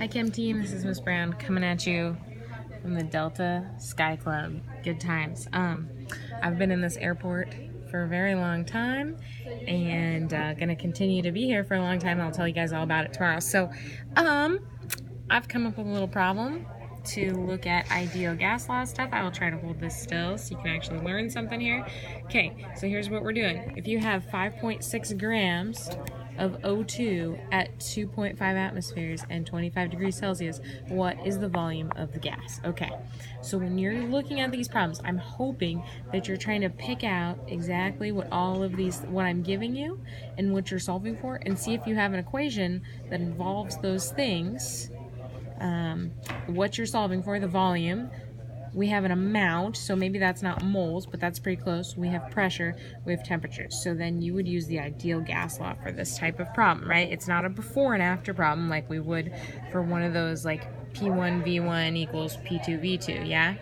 Hi Chem team, this is Miss Brown coming at you from the Delta Sky Club. Good times. I've been in this airport for a very long time and gonna continue to be here for a long time. I'll tell you guys all about it tomorrow. So I've come up with a little problem to look at ideal gas law stuff. I will try to hold this still so you can actually learn something here. Okay, so here's what we're doing. If you have 5.6 grams of O2 at 2.5 atmospheres and 25 degrees Celsius, what is the volume of the gas? Okay, so when you're looking at these problems, I'm hoping that you're trying to pick out exactly what what I'm giving you and what you're solving for, and see if you have an equation that involves those things. What you're solving for, the volume. We have an amount, so maybe that's not moles, but that's pretty close. We have pressure, we have temperature. So then you would use the ideal gas law for this type of problem, right? It's not a before and after problem like we would for one of those like P1 V1 equals P2 V2, yeah?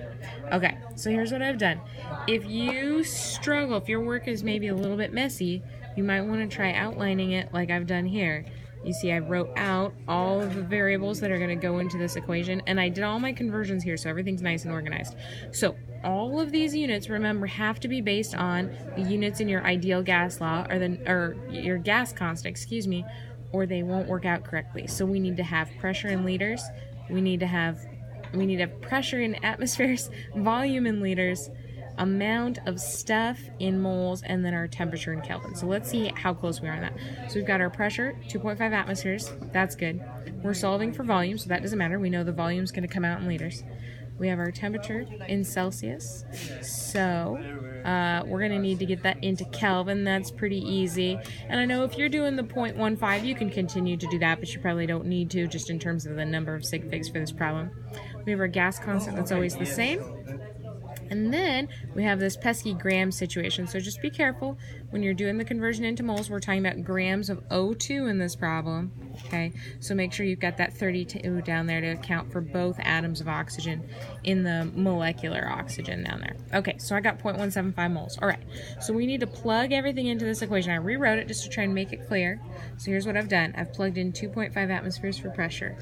Okay, so here's what I've done. If you struggle, if your work is maybe a little bit messy, you might want to try outlining it like I've done here. You see, I wrote out all of the variables that are going to go into this equation, and I did all my conversions here, so everything's nice and organized. So all of these units, remember, have to be based on the units in your ideal gas law, or your gas constant, excuse me, or they won't work out correctly. So we need to have pressure in liters, we need to have pressure in atmospheres, volume in liters, amount of stuff in moles, and then our temperature in Kelvin. So let's see how close we are on that. So we've got our pressure, 2.5 atmospheres. That's good. We're solving for volume, so that doesn't matter. We know the volume is going to come out in liters. We have our temperature in Celsius. So we're going to need to get that into Kelvin. That's pretty easy. And I know if you're doing the 0.15, you can continue to do that, but you probably don't need to, just in terms of the number of sig figs for this problem. We have our gas constant that's always the same. And then we have this pesky gram situation, so just be careful when you're doing the conversion into moles. We're talking about grams of O2 in this problem, okay? So make sure you've got that 32 down there to account for both atoms of oxygen in the molecular oxygen down there. Okay, so I got 0.175 moles. All right, so we need to plug everything into this equation. I rewrote it just to try and make it clear. So here's what I've done. I've plugged in 2.5 atmospheres for pressure.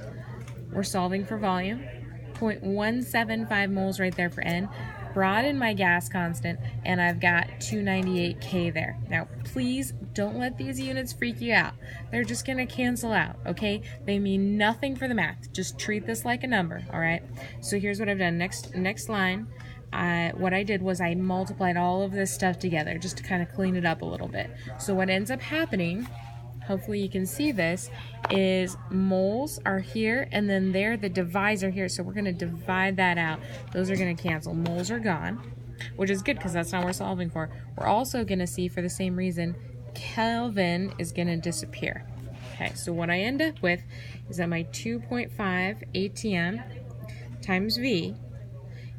We're solving for volume. 0.175 moles right there for N. Brought in my gas constant, and I've got 298 K there. Now, please don't let these units freak you out. They're just going to cancel out, okay? They mean nothing for the math. Just treat this like a number, all right? So here's what I've done. Next line, what I did was I multiplied all of this stuff together just to kind of clean it up a little bit. So what ends up happening, hopefully you can see this, is moles are here, and then there the divides are here, so we're going to divide that out. Those are going to cancel. Moles are gone, which is good because that's not what we're solving for. We're also going to see, for the same reason, Kelvin is going to disappear. Okay, so what I end up with is that my 2.5 ATM times V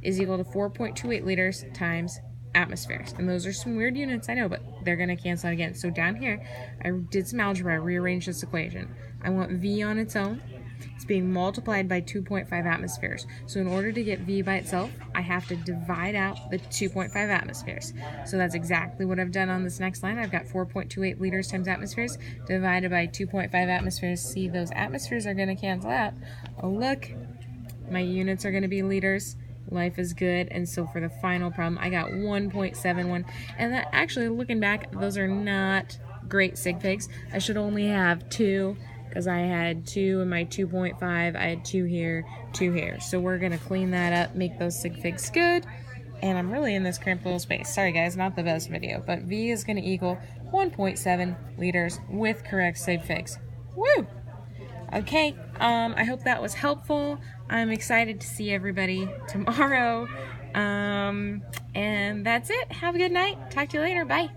is equal to 4.28 liters times atmospheres. And those are some weird units, I know, but they're going to cancel out again. So down here, I did some algebra. I rearranged this equation. I want V on its own. It's being multiplied by 2.5 atmospheres. So in order to get V by itself, I have to divide out the 2.5 atmospheres. So that's exactly what I've done on this next line. I've got 4.28 liters times atmospheres divided by 2.5 atmospheres. See, those atmospheres are going to cancel out. Oh, look, my units are going to be liters. Life is good. And so for the final problem, I got 1.71, and that, actually, looking back, those are not great sig figs. I should only have 2, because I had 2 in my 2.5. I had 2 here, 2 here. So we're gonna clean that up, make those sig figs good. And I'm really in this cramped little space. Sorry guys, not the best video, but V is gonna equal 1.7 liters with correct sig figs. Woo! Okay, I hope that was helpful. I'm excited to see everybody tomorrow. And that's it. Have a good night. Talk to you later. Bye.